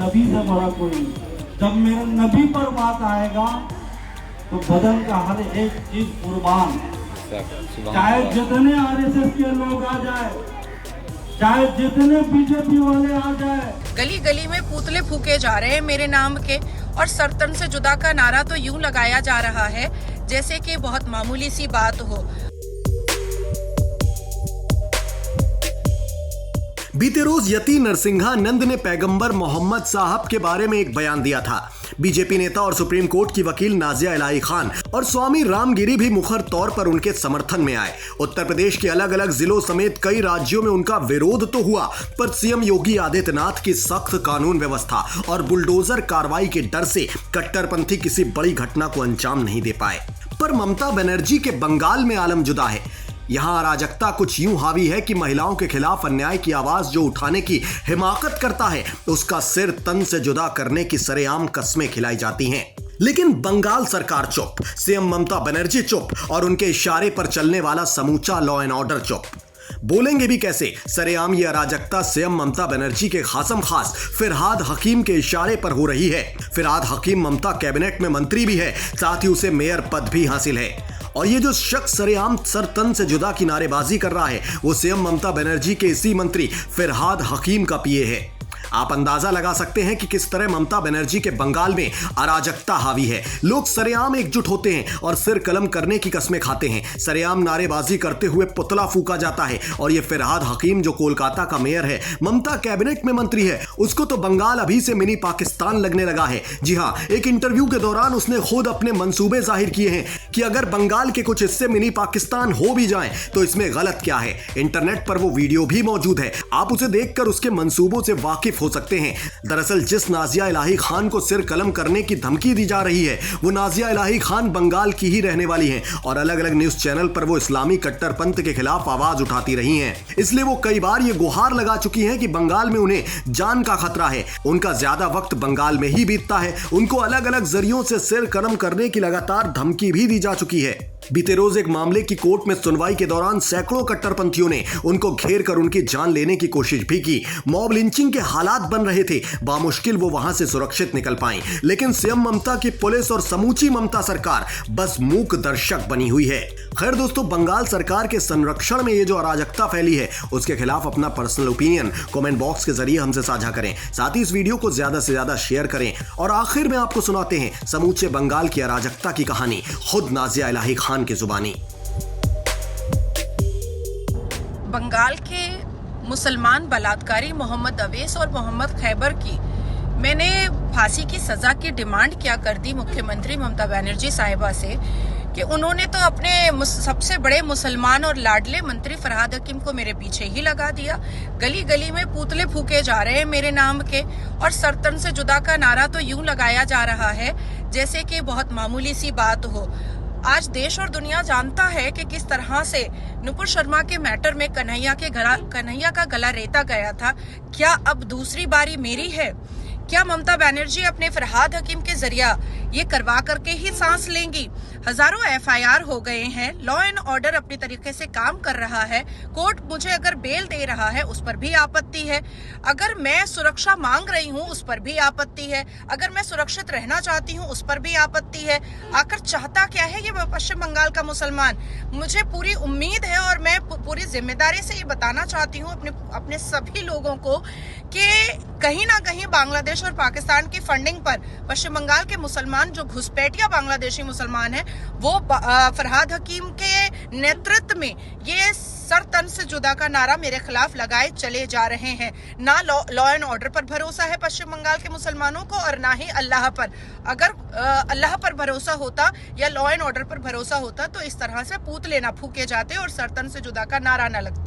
नबी से बड़ा कोई नहीं। जब मेरे नबी पर बात आएगा तो बदन का हर एक चीज कुर्बान, चाहे जितने आरएसएस के लोग आ जाए, चाहे जितने बीजेपी वाले आ जाए। गली गली में पुतले फूके जा रहे हैं मेरे नाम के, और सरतन से जुदा का नारा तो यूं लगाया जा रहा है जैसे कि बहुत मामूली सी बात हो। बीते रोज यती नरसिंहानंद ने पैगंबर मोहम्मद साहब के बारे में एक बयान दिया था। बीजेपी नेता और सुप्रीम कोर्ट की वकील नाजिया इलाही खान और स्वामी रामगिरी भी मुखर तौर पर उनके समर्थन में आए। उत्तर प्रदेश के अलग अलग जिलों समेत कई राज्यों में उनका विरोध तो हुआ, पर सीएम योगी आदित्यनाथ की सख्त कानून व्यवस्था और बुलडोजर कार्रवाई के डर से कट्टरपंथी किसी बड़ी घटना को अंजाम नहीं दे पाए। पर ममता बनर्जी के बंगाल में आलम जुदा है। यहां अराजकता कुछ यूं हावी है कि महिलाओं के खिलाफ अन्याय की आवाज जो उठाने की हिमाकत करता है, उसका सिर तन से जुदा करने की सरेआम कस्में खिलाई जाती हैं। लेकिन बंगाल सरकार चुप, सीएम ममता बनर्जी चुप और उनके इशारे पर चलने वाला समूचा लॉ एंड ऑर्डर चुप। बोलेंगे भी कैसे? सरेआम ये अराजकता सीएम ममता बनर्जी के खासम खास फिरहाद हकीम के इशारे पर हो रही है। फिरहाद हकीम ममता कैबिनेट में मंत्री भी है, साथ ही उसे मेयर पद भी हासिल है। और ये जो शख्स सरेआम सर तन से जुदा की नारेबाजी कर रहा है, वो सीएम ममता बनर्जी के इसी मंत्री फिरहाद हकीम का पीए है। आप अंदाजा लगा सकते हैं कि किस तरह ममता बनर्जी के बंगाल में अराजकता हावी है। लोग सरेआम एकजुट होते हैं और सिर कलम करने की कस्में खाते हैं। सरेआम नारेबाजी करते हुए पुतला फूका जाता है। और ये फिरहाद हकीम जो कोलकाता का मेयर है, ममता कैबिनेट में मंत्री है, उसको तो बंगाल अभी से मिनी पाकिस्तान लगने लगा है। जी हाँ, एक इंटरव्यू के दौरान उसने खुद अपने मंसूबे जाहिर किए हैं कि अगर बंगाल के कुछ हिस्से मिनी पाकिस्तान हो भी जाएं तो इसमें गलत क्या है। इंटरनेट पर वो वीडियो भी मौजूद है, आप उसे देखकर उसके मंसूबों से वाकिफ हो सकते हैं। दरअसल जिस नाजिया इलाही खान को सिर कलम करने की धमकी दी जा रही है, वो नाजिया इलाही खान बंगाल की ही रहने वाली हैं और अलग अलग न्यूज चैनल पर वो इस्लामी कट्टरपंथ के खिलाफ आवाज उठाती रही हैं। इसलिए वो कई बार ये गुहार लगा चुकी हैं कि बंगाल में उन्हें जान का खतरा है। उनका ज्यादा वक्त बंगाल में ही बीतता है। उनको अलग अलग जरियों से सिर कलम करने की लगातार धमकी भी दी जा चुकी है। बीते रोज एक मामले की कोर्ट में सुनवाई के दौरान सैकड़ों कट्टरपंथियों ने उनको घेर कर उनकी जान लेने की कोशिश भी की। मॉब लिंचिंग के हालात बन रहे थे, बामुश्किल वो वहां से सुरक्षित निकल पाई। लेकिन सीएम ममता की पुलिस और समूची ममता सरकार बस मूक दर्शक बनी हुई है। खैर दोस्तों, बंगाल सरकार के संरक्षण में ये जो अराजकता फैली है, उसके खिलाफ अपना पर्सनल ओपिनियन कमेंट बॉक्स के जरिए हमसे साझा करें। साथ ही इस वीडियो को ज्यादा से ज्यादा शेयर करें। और आखिर में आपको सुनाते हैं समूचे बंगाल की अराजकता की कहानी, खुद नाजिया इलाही खान की जुबानी। बंगाल के मुसलमान बलात्कारी मोहम्मद अवैस और मोहम्मद खैबर की मैंने फांसी की सजा की डिमांड क्या कर दी मुख्यमंत्री ममता बनर्जी साहिबा से कि उन्होंने तो अपने सबसे बड़े मुसलमान और लाडले मंत्री फरहाद हकीम को मेरे पीछे ही लगा दिया। गली गली में पुतले फूके जा रहे हैं मेरे नाम के, और सरतन से जुदा का नारा तो यूं लगाया जा रहा है जैसे कि बहुत मामूली सी बात हो। आज देश और दुनिया जानता है कि किस तरह से नुपुर शर्मा के मैटर में कन्हैया का गला रेता गया था। क्या अब दूसरी बारी मेरी है? क्या ममता बनर्जी अपने फरहाद हकीम के जरिया ये करवा करके ही सांस लेंगी? हजारों एफआईआर हो गए हैं, लॉ एंड ऑर्डर अपनी तरीके से काम कर रहा है, कोर्ट मुझे अगर बेल दे रहा है उस पर भी आपत्ति है, अगर मैं सुरक्षा मांग रही हूँ उस पर भी आपत्ति है, अगर मैं सुरक्षित रहना चाहती हूँ उस पर भी आपत्ति है। आखिर चाहता क्या है ये पश्चिम बंगाल का मुसलमान? मुझे पूरी उम्मीद है और मैं पूरी जिम्मेदारी से ये बताना चाहती हूँ अपने सभी लोगों को कि कहीं ना कहीं बांग्लादेश और पाकिस्तान की फंडिंग पर पश्चिम बंगाल के मुसलमान जो घुसपैठिया बांग्लादेशी मुसलमान हैं, वो फरहाद हकीम के नेतृत्व में ये सर तन से जुदा का नारा मेरे खिलाफ लगाए चले जा रहे हैं। ना लॉ एंड ऑर्डर पर भरोसा है पश्चिम बंगाल के मुसलमानों को और ना ही अल्लाह पर। अगर अल्लाह पर भरोसा होता या लॉ एंड ऑर्डर पर भरोसा होता तो इस तरह से पुतले ना फूके जाते और सर तन से जुदा का नारा ना लगता।